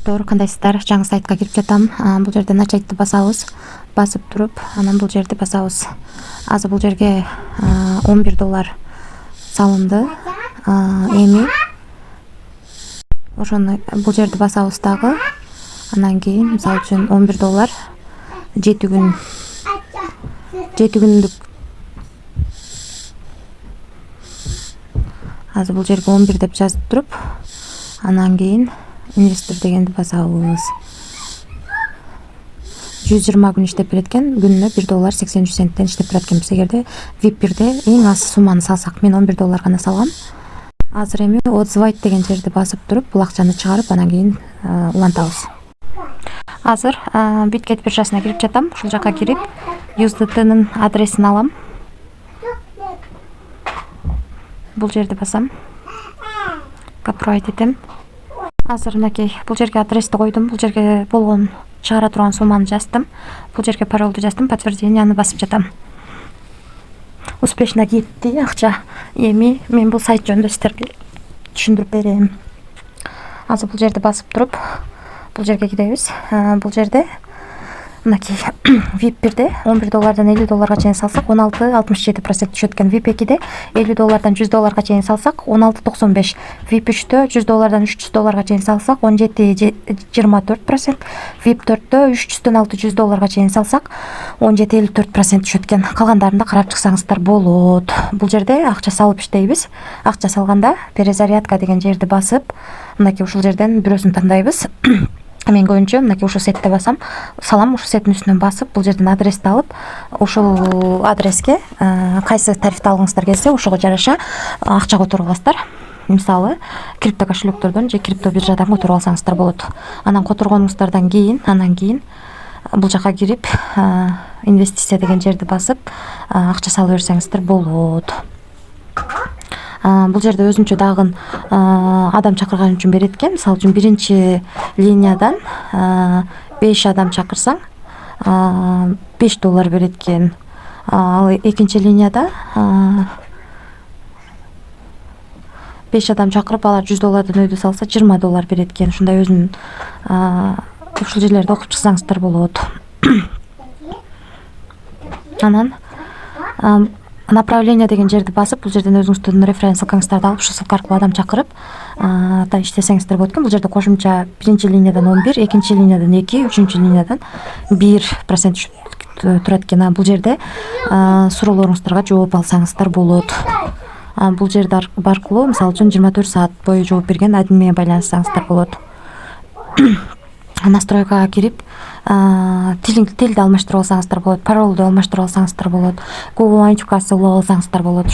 Достор, кандайсыздар? Жаңы сайтка кирип жатам. Бул жерде начальды басабыз. Басып туруп, анан бул жерди басабыз. Азыр бул жерге $11 салынды. Эми ошону бул жерди басабыз дагы. Анан кийин мисалы үчүн $11 7 күндүк. Азыр бул жерге 11 деп жазып туруп, анан кийин инвестор дегенди басабыз. 120 күн иштеп берет экен, күнүнө $1.83 иштеп берет экенбиз. Эгерде VIP-бирде эң аз сумманы салсак, мен $11 гана салгам. Азыр эми отзывать деген жерди басып туруп, бул акчаны чыгарып, анан кийин улантабыз. Азыр Bitget биржасына кирип жатам. Ушул жака кирип, USDT-нын адресин алам. Бул жерди басам. Копировать этем. Азыр мынакей бул жерге адрести койдум. Бул жерге болгон чыгара турган сумманы жаздым. Бул жерге паролду жаздым, подтвержденияны басып жатам. Успешно кетти акча. Эми мен бул сайт жөнүндө сиздерге түшүндүрүп берем. Азыр бул жерди басып туруп, бул жерге киребиз. Бул жерде мынакей VIP-бирде $11-дан $50 чейин салсак, 16,67% түшөт экен. VIP-2де $50-дан $100 чейин салсак, 16,95%. VIP-3дө $100-дан $300 чейин салсак, 17,24%. VIP-4дө $300-дөн $600 чейин салсак, 17,54% түшөт экен. Калгандарында карап чыксаңыздар болот. Бул жерде акча салып иштейбиз. Акча салганда перезарядка деген жерди басып, мынакей ушул жерден бирөөсүн тандайбыз. Мен көбүнчө мынакей ушул сетте басам, салам, ушул сеттин үстүнөн басып, бул жерден адрести алып, ушул адреске кайсы тарифти алгыңыздар келсе, ошого жараша акча которуп аласыздар. Мисалы, крипто кошелектөрдөн же крипто биржадан которуп алсаңыздар болот. Анан которгонуңуздардан кийин, бул жака кирип, инвестиция деген жерди басып, акча салып берсеңиздер болот. Бул жерде өзүнчө дагы адам чакырган үчүн берет экен. Мисалы үчүн биринчи линиядан 5 адам чакырсаң $5 берет экен. Ал экинчи линияда 5 адам чакырып, алар $100 өйдө салса $20 берет экен. Ушундай өзүнүн ушул жерлерди окуп чыксаңыздар болот. Анан направление деген жерди басып, бул жерден өзүңүздүн референс ссылкаңыздарды алып, ушул ссылка аркылуу адам чакырып, иштесеңиздер болот экен. Бул жерде кошумча биринчи линиядан 11, экинчи линиядан 2, үчүнчү линиядан 1% турат экен. Бул жерде суроолоруңуздарга жооп алсаңыздар болот. Бул жерде аркылуу, мисалы үчүн 24 саат бою жооп берген админ менен байланыссаңыздар болот. Настройкага кирип, тилди алмаштырып алсаңыздар болот, паролду алмаштырып алсаңыздар болот, Google идентификация улап алсаңыздар болот.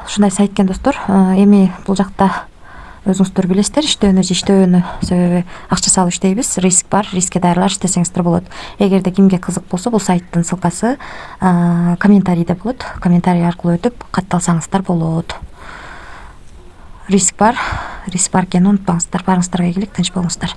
Ушундай сайт экен достор. Эми бул жакта өзүңүздөр билесиздер, иштөөнү же иштебөөнү, себеби акча салып иштейбиз, риск бар, рискке даярдалып иштесеңиздер болот. Эгерде кимге кызык болсо, бул сайттын ссылкасы комментарийде болот. Комментарий аркылуу өтүп катталсаңыздар болот. Риск бар экенин унутпаңыздар. Барыңыздарга ийгилик, тынч болуңуздар.